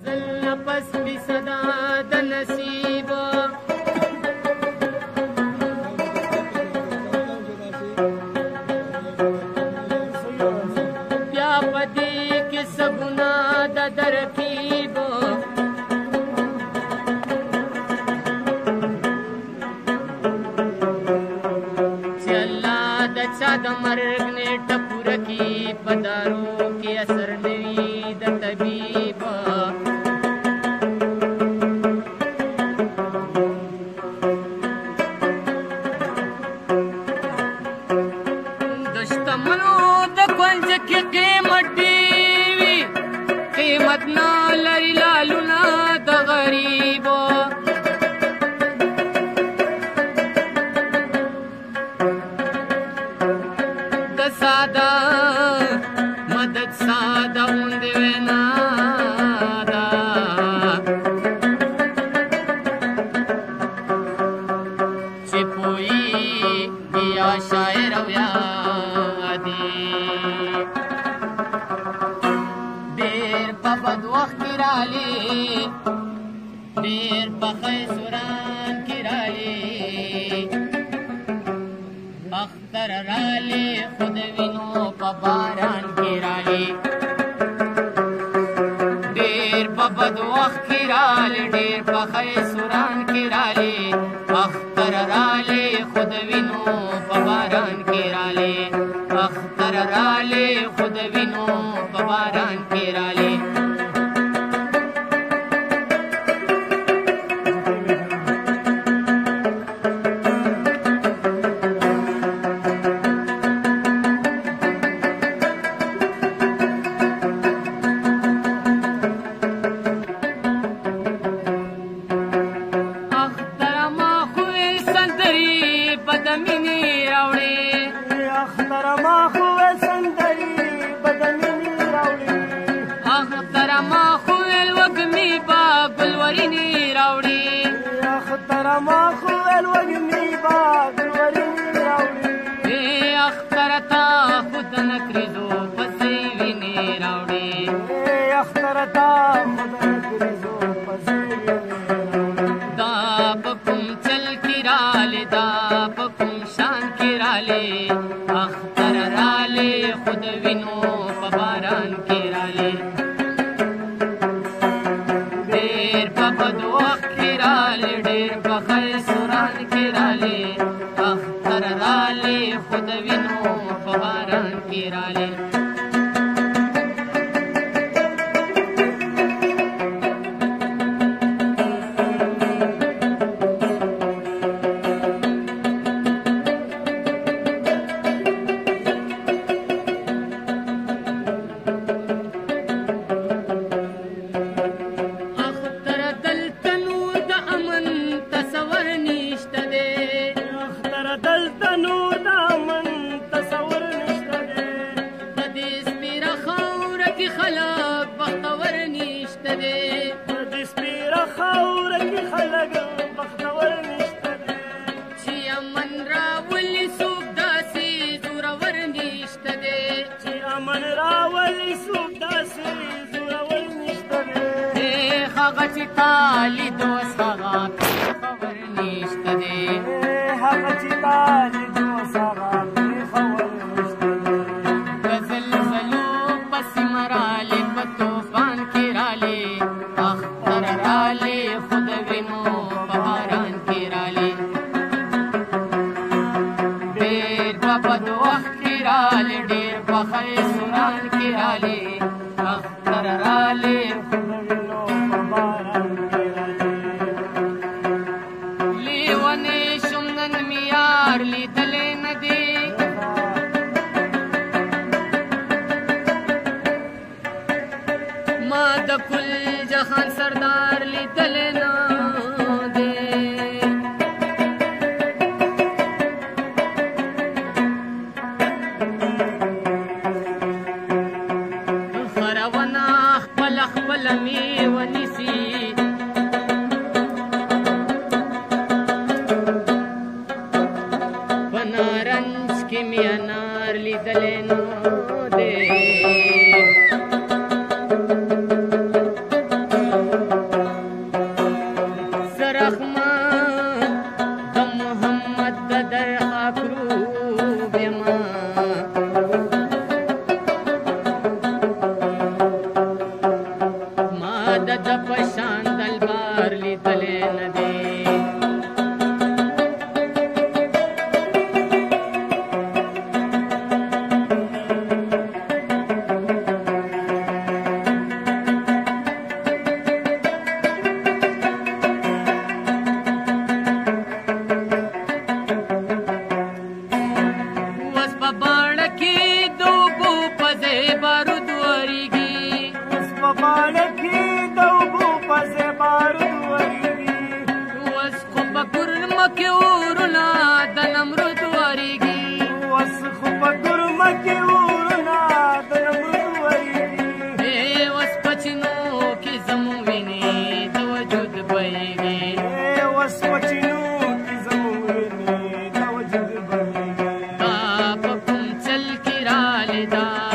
نفس بی صدا د نصیب بیا پدې کې سګنا د درکیب چې الله د چا د مرګ نیټه پوره کړي په دارو کې اثر نه وي د طبیب د شتمنو د کونج کې قیمت ډېر وي قیمت نه لري لالونه د غریبو د ساده مدد ساده غوندې وینا ده چې پوهېږي یا شاعر او یا ادیب ډېر په بد وخت کې رالې ډېر په ښه سوران کې رالې اختر رالې خود وینو په باران کې رالې ډېر په بد وخت کې رالې ډېر په ښه سوران کې رالې اختر رالې خود وینو په باران کې رالې اختر رالې خود وینو په باران کې رالې د پشان دلبار لیدلې نه دی da